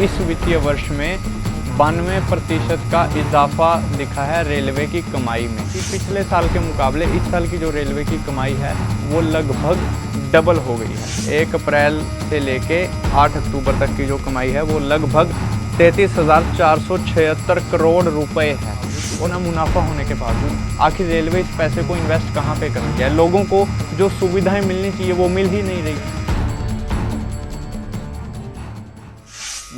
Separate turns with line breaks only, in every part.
इस वित्तीय वर्ष में 92% का इजाफा दिखा है रेलवे की कमाई में। कि पिछले साल के मुकाबले इस साल की जो रेलवे की कमाई है वो लगभग डबल हो गई है। 1 अप्रैल से लेके 8 अक्टूबर तक की जो कमाई है वो लगभग 33,476 करोड़ रुपए है। वो ना मुनाफा होने के बावजूद आखिर रेलवे इस पैसे को इन्वेस्ट कहाँ पे कर रही है? लोगों को जो सुविधाएं मिलनी चाहिए वो मिल ही नहीं रही।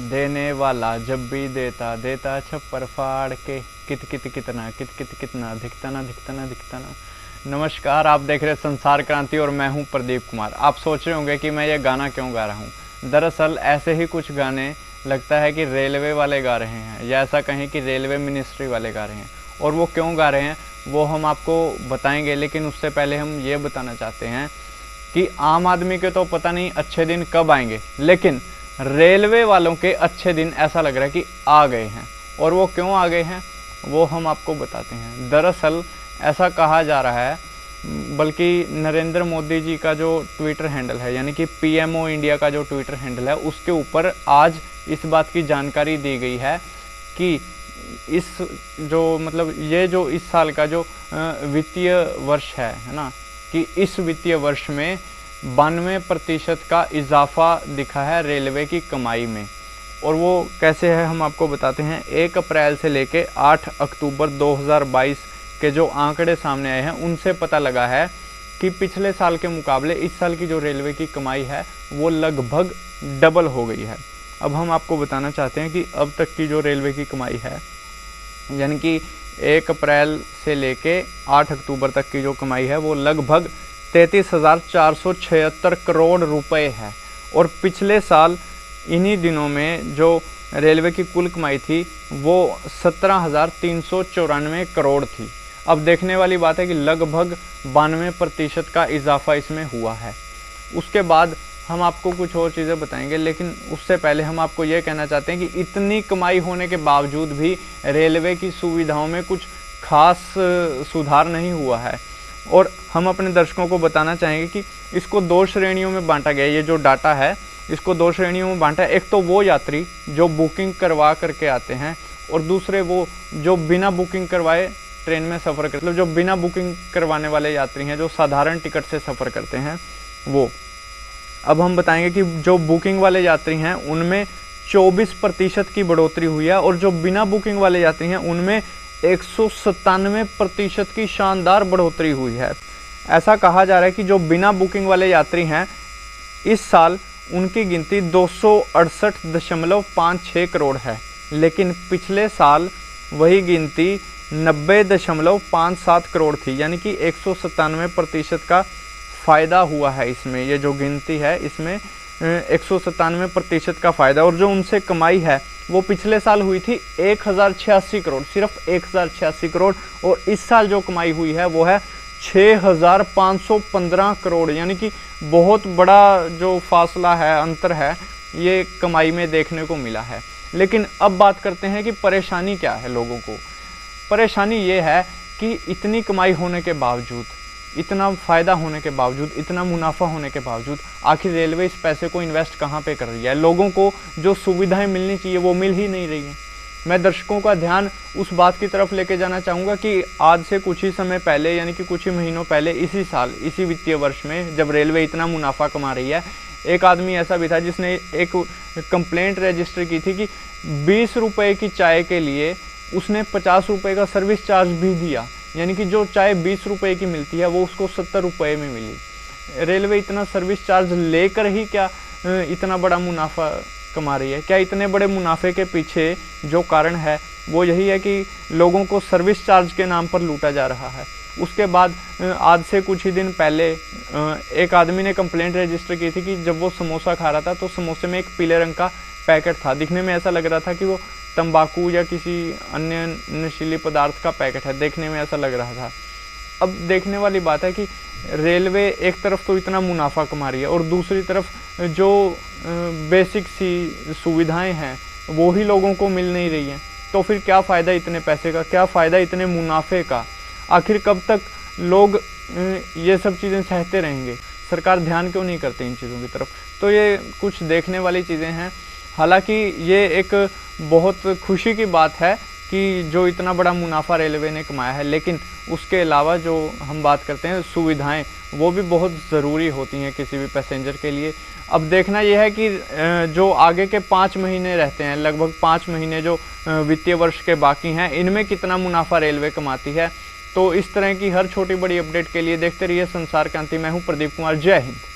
देने वाला जब भी देता देता छप्पर फाड़ के, कित कित कितना कित कित कितना दिखता ना दिखता ना दिखता ना। नमस्कार, आप देख रहे संसार क्रांति और मैं हूं प्रदीप कुमार। आप सोच रहे होंगे कि मैं ये गाना क्यों गा रहा हूं। दरअसल ऐसे ही कुछ गाने लगता है कि रेलवे वाले गा रहे हैं, या ऐसा कहें कि रेलवे मिनिस्ट्री वाले गा रहे हैं। और वो क्यों गा रहे हैं वो हम आपको बताएंगे, लेकिन उससे पहले हम ये बताना चाहते हैं कि आम आदमी के तो पता नहीं अच्छे दिन कब आएंगे, लेकिन रेलवे वालों के अच्छे दिन ऐसा लग रहा है कि आ गए हैं। और वो क्यों आ गए हैं वो हम आपको बताते हैं। दरअसल ऐसा कहा जा रहा है, बल्कि नरेंद्र मोदी जी का जो ट्विटर हैंडल है, यानी कि पीएमओ इंडिया का जो ट्विटर हैंडल है, उसके ऊपर आज इस बात की जानकारी दी गई है कि इस ये जो इस साल का जो वित्तीय वर्ष है ना, कि इस वित्तीय वर्ष में 92% का इजाफा दिखा है रेलवे की कमाई में। और वो कैसे है हम आपको बताते हैं। 1 अप्रैल से लेके 8 अक्टूबर 2022 के जो आंकड़े सामने आए हैं उनसे पता लगा है कि पिछले साल के मुकाबले इस साल की जो रेलवे की कमाई है वो लगभग डबल हो गई है। अब हम आपको बताना चाहते हैं कि अब तक की जो रेलवे की कमाई है, यानी कि 1 अप्रैल से लेके 8 अक्टूबर तक की जो कमाई है वो लगभग 33,476 करोड़ रुपए है। और पिछले साल इन्हीं दिनों में जो रेलवे की कुल कमाई थी वो 17,394 करोड़ थी। अब देखने वाली बात है कि लगभग 92% का इजाफा इसमें हुआ है। उसके बाद हम आपको कुछ और चीज़ें बताएंगे, लेकिन उससे पहले हम आपको ये कहना चाहते हैं कि इतनी कमाई होने के बावजूद भी रेलवे की सुविधाओं में कुछ खास सुधार नहीं हुआ है। और हम अपने दर्शकों को बताना चाहेंगे कि इसको 2 श्रेणियों में बांटा गया है। ये जो डाटा है इसको 2 श्रेणियों में बांटा है। एक तो वो यात्री जो बुकिंग करवा करके आते हैं, और दूसरे वो जो बिना बुकिंग करवाए ट्रेन में सफ़र करते, मतलब जो बिना बुकिंग करवाने वाले यात्री हैं, जो साधारण टिकट से सफ़र करते हैं वो। अब हम बताएंगे कि जो बुकिंग वाले यात्री हैं उनमें 24% की बढ़ोतरी हुई है, और जो बिना बुकिंग वाले यात्री हैं उनमें 197% की शानदार बढ़ोतरी हुई है। ऐसा कहा जा रहा है कि जो बिना बुकिंग वाले यात्री हैं इस साल उनकी गिनती 268.56 करोड़ है, लेकिन पिछले साल वही गिनती 90.57 करोड़ थी, यानी कि 197% का फ़ायदा हुआ है इसमें। ये जो गिनती है इसमें 197% का फ़ायदा। और जो उनसे कमाई है वो पिछले साल हुई थी 1086 करोड़, सिर्फ 1086 करोड़, और इस साल जो कमाई हुई है वो है 6515 करोड़, यानी कि बहुत बड़ा जो फासला है, अंतर है, ये कमाई में देखने को मिला है। लेकिन अब बात करते हैं कि परेशानी क्या है लोगों को। परेशानी ये है कि इतनी कमाई होने के बावजूद, इतना फ़ायदा होने के बावजूद, इतना मुनाफा होने के बावजूद आखिर रेलवे इस पैसे को इन्वेस्ट कहाँ पे कर रही है? लोगों को जो सुविधाएं मिलनी चाहिए वो मिल ही नहीं रही हैं। मैं दर्शकों का ध्यान उस बात की तरफ लेके जाना चाहूँगा कि आज से कुछ ही समय पहले, यानी कि कुछ ही महीनों पहले, इसी साल इसी वित्तीय वर्ष में जब रेलवे इतना मुनाफा कमा रही है, एक आदमी ऐसा भी था जिसने एक कंप्लेंट रजिस्टर की थी कि 20 रुपये की चाय के लिए उसने 50 रुपये का सर्विस चार्ज भी दिया, यानी कि जो चाय 20 रुपये की मिलती है वो उसको 70 रुपये में मिली। रेलवे इतना सर्विस चार्ज लेकर ही क्या इतना बड़ा मुनाफा कमा रही है? क्या इतने बड़े मुनाफे के पीछे जो कारण है वो यही है कि लोगों को सर्विस चार्ज के नाम पर लूटा जा रहा है? उसके बाद आज से कुछ ही दिन पहले एक आदमी ने कंप्लेंट रजिस्टर की थी कि जब वो समोसा खा रहा था तो समोसे में एक पीले रंग का पैकेट था। दिखने में ऐसा लग रहा था कि वो तंबाकू या किसी अन्य नशीली पदार्थ का पैकेट है, देखने में ऐसा लग रहा था। अब देखने वाली बात है कि रेलवे एक तरफ तो इतना मुनाफा कमा रही है और दूसरी तरफ जो बेसिक सी सुविधाएं हैं वो ही लोगों को मिल नहीं रही हैं। तो फिर क्या फ़ायदा इतने पैसे का, क्या फ़ायदा इतने मुनाफे का? आखिर कब तक लोग ये सब चीज़ें सहते रहेंगे? सरकार ध्यान क्यों नहीं करती इन चीज़ों की तरफ? तो ये कुछ देखने वाली चीज़ें हैं। हालांकि ये एक बहुत खुशी की बात है कि जो इतना बड़ा मुनाफा रेलवे ने कमाया है, लेकिन उसके अलावा जो हम बात करते हैं सुविधाएं, वो भी बहुत ज़रूरी होती हैं किसी भी पैसेंजर के लिए। अब देखना यह है कि जो आगे के 5 महीने रहते हैं, लगभग 5 महीने जो वित्तीय वर्ष के बाकी हैं, इनमें कितना मुनाफा रेलवे कमाती है। तो इस तरह की हर छोटी बड़ी अपडेट के लिए देखते रहिए संसार क्रांति। मैं हूं प्रदीप कुमार। जय हिंद।